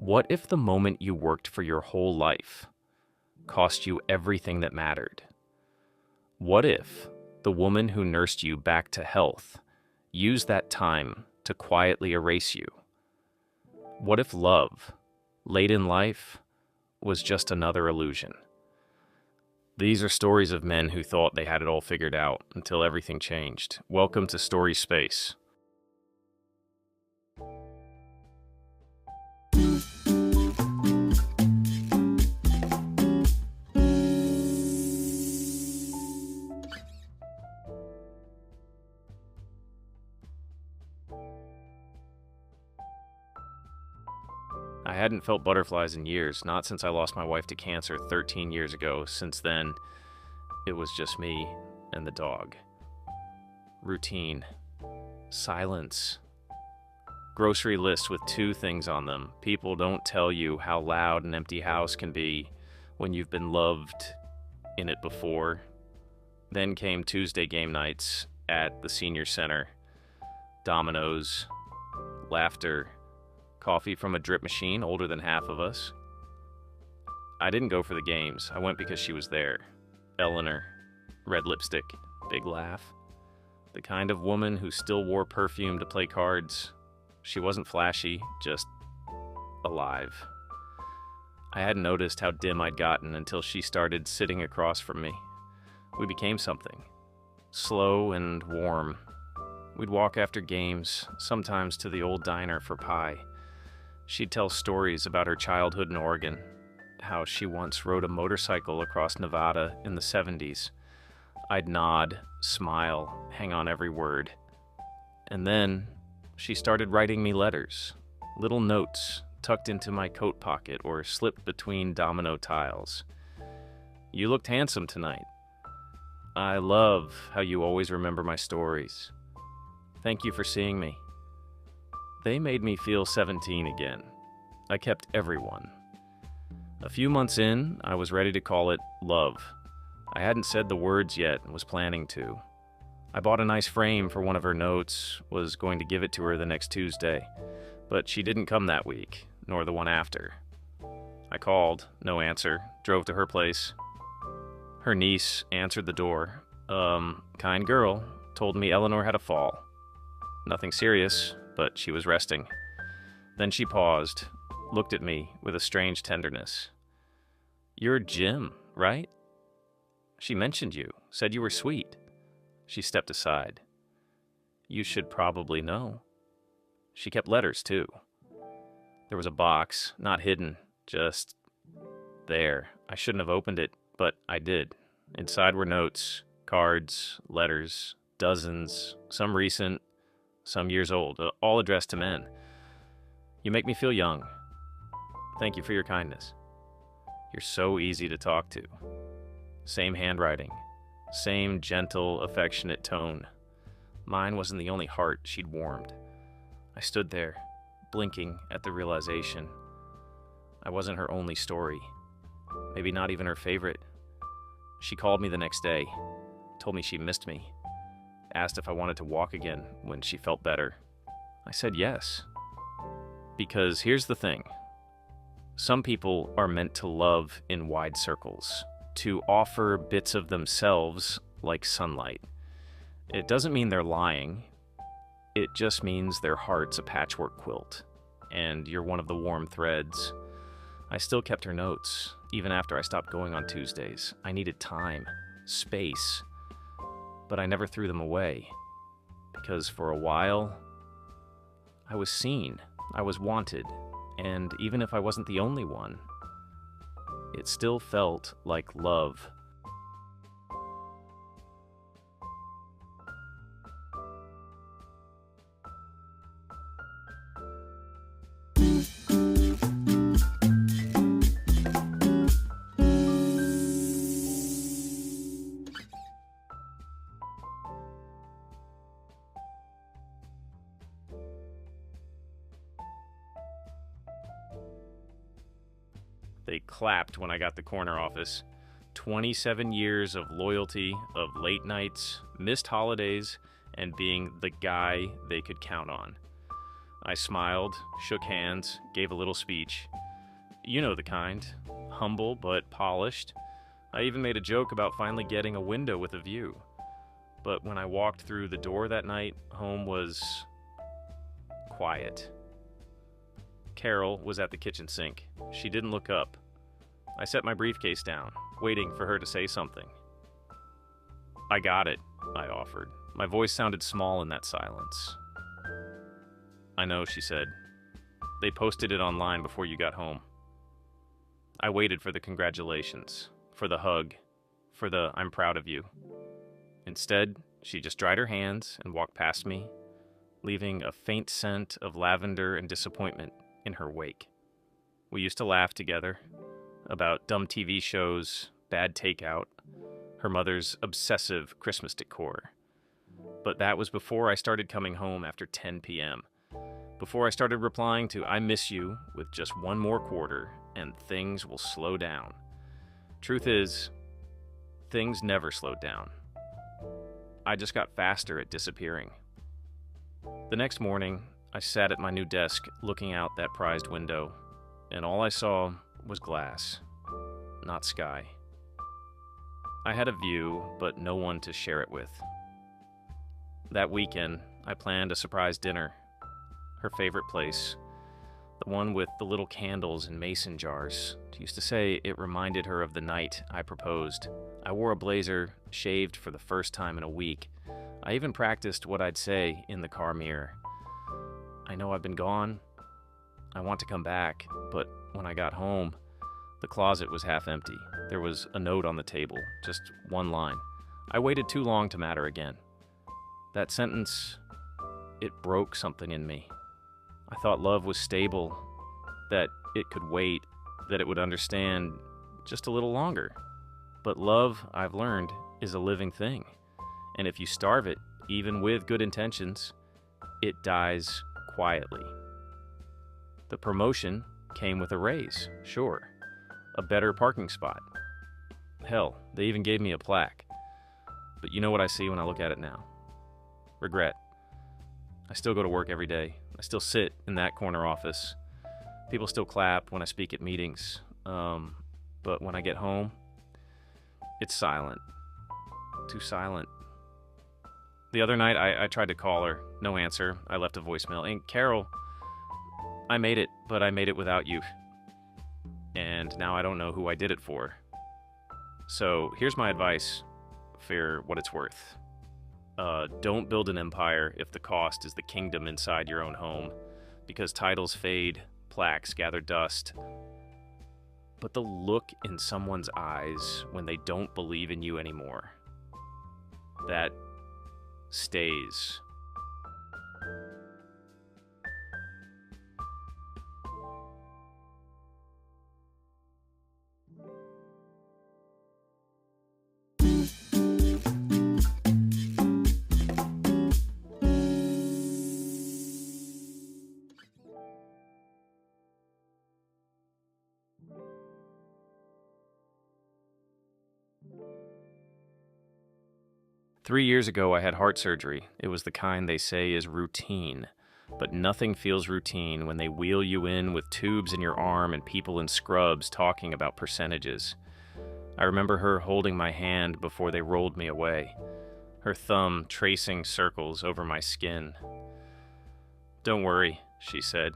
What if the moment you worked for your whole life cost you everything that mattered? What if the woman who nursed you back to health used that time to quietly erase you? What if love, late in life, was just another illusion? These are stories of men who thought they had it all figured out until everything changed. Welcome to Story Space. I hadn't felt butterflies in years, not since I lost my wife to cancer 13 years ago. Since then, it was just me and the dog. Routine. Silence. Grocery lists with 2 things on them. People don't tell you how loud an empty house can be when you've been loved in it before. Then came Tuesday game nights at the senior center. Dominoes. Laughter. Coffee from a drip machine older than half of us. I didn't go for the games. I went because she was there. Eleanor. Red lipstick. Big laugh. The kind of woman who still wore perfume to play cards. She wasn't flashy, just alive. I hadn't noticed how dim I'd gotten until she started sitting across from me. We became something. Slow and warm. We'd walk after games, sometimes to the old diner for pie. She'd tell stories about her childhood in Oregon, how she once rode a motorcycle across Nevada in the 70s. I'd nod, smile, hang on every word. And then she started writing me letters, little notes tucked into my coat pocket or slipped between domino tiles. You looked handsome tonight. I love how you always remember my stories. Thank you for seeing me. They made me feel 17 again. I kept everyone. A few months in, I was ready to call it love. I hadn't said the words yet and was planning to. I bought a nice frame for one of her notes, was going to give it to her the next Tuesday, but she didn't come that week, nor the one after. I called, no answer, drove to her place. Her niece answered the door. Kind girl, told me Eleanor had a fall. Nothing serious, but she was resting. Then she paused, looked at me with a strange tenderness. You're Jim, right? She mentioned you, said you were sweet. She stepped aside. You should probably know. She kept letters, too. There was a box, not hidden, just there. I shouldn't have opened it, but I did. Inside were notes, cards, letters, dozens, some recent, some years old, all addressed to men. You make me feel young. Thank you for your kindness. You're so easy to talk to. Same handwriting, same gentle, affectionate tone. Mine wasn't the only heart she'd warmed. I stood there, blinking at the realization. I wasn't her only story, maybe not even her favorite. She called me the next day, told me she missed me, asked if I wanted to walk again when she felt better. I said yes. Because here's the thing. Some people are meant to love in wide circles, to offer bits of themselves like sunlight. It doesn't mean they're lying. It just means their heart's a patchwork quilt, and you're one of the warm threads. I still kept her notes, even after I stopped going on Tuesdays. I needed time, space. But I never threw them away, because for a while, I was seen, I was wanted, and even if I wasn't the only one, it still felt like love. They clapped when I got the corner office. 27 years of loyalty, of late nights, missed holidays, and being the guy they could count on. I smiled, shook hands, gave a little speech. You know the kind. Humble but polished. I even made a joke about finally getting a window with a view. But when I walked through the door that night, home was quiet. Carol was at the kitchen sink. She didn't look up. I set my briefcase down, waiting for her to say something. I got it, I offered. My voice sounded small in that silence. I know, she said. They posted it online before you got home. I waited for the congratulations, for the hug, for the I'm proud of you. Instead, she just dried her hands and walked past me, leaving a faint scent of lavender and disappointment in her wake. We used to laugh together about dumb TV shows, bad takeout, her mother's obsessive Christmas decor. But that was before I started coming home after 10 p.m., before I started replying to I miss you with just one more quarter and things will slow down. Truth is, things never slowed down. I just got faster at disappearing. The next morning, I sat at my new desk looking out that prized window, and all I saw was glass, not sky. I had a view, but no one to share it with. That weekend, I planned a surprise dinner. Her favorite place, the one with the little candles and mason jars. She used to say it reminded her of the night I proposed. I wore a blazer, shaved for the first time in a week. I even practiced what I'd say in the car mirror. I know I've been gone. I want to come back, but when I got home, the closet was half empty. There was a note on the table, just one line. I waited too long to matter again. That sentence, it broke something in me. I thought love was stable, that it could wait, that it would understand just a little longer. But love, I've learned, is a living thing. And if you starve it, even with good intentions, it dies quietly. The promotion came with a raise, sure. A better parking spot. Hell, they even gave me a plaque. But you know what I see when I look at it now? Regret. I still go to work every day. I still sit in that corner office. People still clap when I speak at meetings. But when I get home, it's silent. Too silent. The other night, I tried to call her. No answer. I left a voicemail. And Carol, I made it, but I made it without you. And now I don't know who I did it for. So here's my advice for what it's worth. Don't build an empire if the cost is the kingdom inside your own home, because titles fade, plaques gather dust. But the look in someone's eyes when they don't believe in you anymore, that stays. Three years ago, I had heart surgery. It was the kind they say is routine. But nothing feels routine when they wheel you in with tubes in your arm and people in scrubs talking about percentages. I remember her holding my hand before they rolled me away, her thumb tracing circles over my skin. "Don't worry," she said.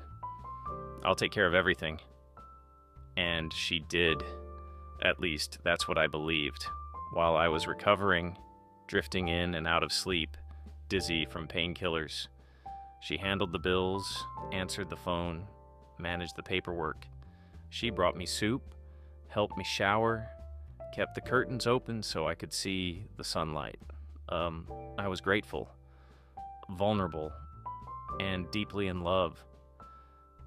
"I'll take care of everything." And she did. At least, that's what I believed. While I was recovering, drifting in and out of sleep, dizzy from painkillers, she handled the bills, answered the phone, managed the paperwork. She brought me soup, helped me shower, kept the curtains open so I could see the sunlight. I was grateful, vulnerable, and deeply in love.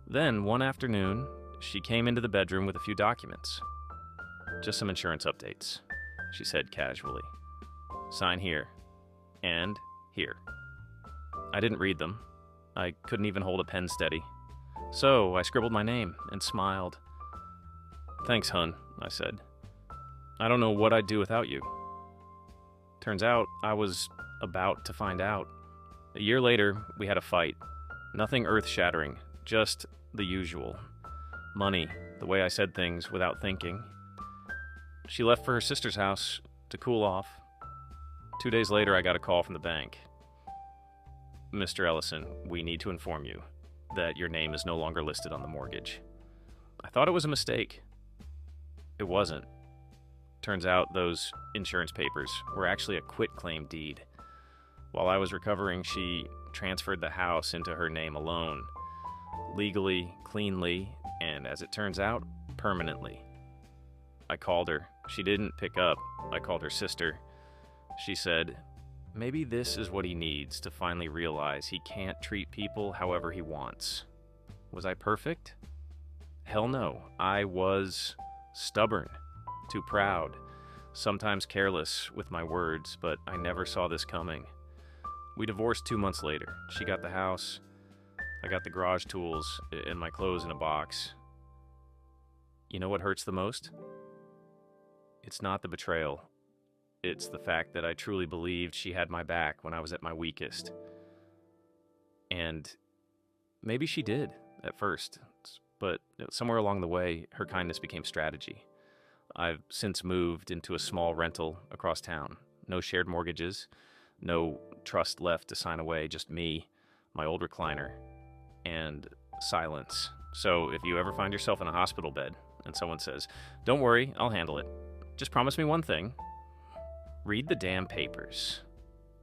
Then, one afternoon, she came into the bedroom with a few documents. "Just some insurance updates," she said casually. "Sign here, and here." I didn't read them. I couldn't even hold a pen steady. So I scribbled my name and smiled. "Thanks, hun," I said. "I don't know what I'd do without you." Turns out I was about to find out. A year later, we had a fight. Nothing earth-shattering, just the usual. Money, the way I said things without thinking. She left for her sister's house to cool off. 2 days later, I got a call from the bank. Mr. Ellison, we need to inform you that your name is no longer listed on the mortgage. I thought it was a mistake. It wasn't. Turns out those insurance papers were actually a quitclaim deed. While I was recovering, she transferred the house into her name alone, legally, cleanly, and as it turns out, permanently. I called her. She didn't pick up. I called her sister. She said, maybe this is what he needs to finally realize he can't treat people however he wants. Was I perfect? Hell no. I was stubborn, too proud, sometimes careless with my words, but I never saw this coming. We divorced 2 months later. She got the house, I got the garage tools, and my clothes in a box. You know what hurts the most? It's not the betrayal. It's the fact that I truly believed she had my back when I was at my weakest. And maybe she did at first, but somewhere along the way, her kindness became strategy. I've since moved into a small rental across town. No shared mortgages, no trust left to sign away, just me, my old recliner, and silence. So if you ever find yourself in a hospital bed and someone says, don't worry, I'll handle it. Just promise me one thing. Read the damn papers.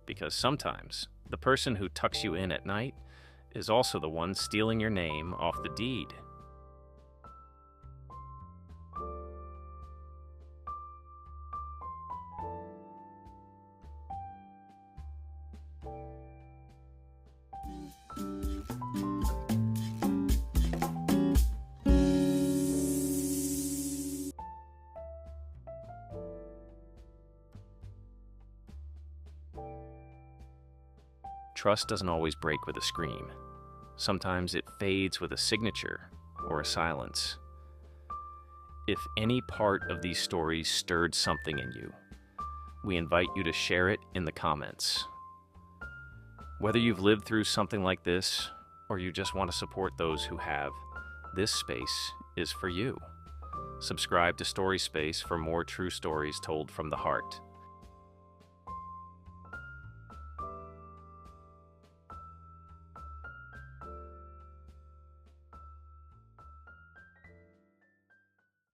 Because sometimes the person who tucks you in at night is also the one stealing your name off the deed. Trust doesn't always break with a scream. Sometimes it fades with a signature or a silence. If any part of these stories stirred something in you, we invite you to share it in the comments. Whether you've lived through something like this or you just want to support those who have, this space is for you. Subscribe to Story Space for more true stories told from the heart.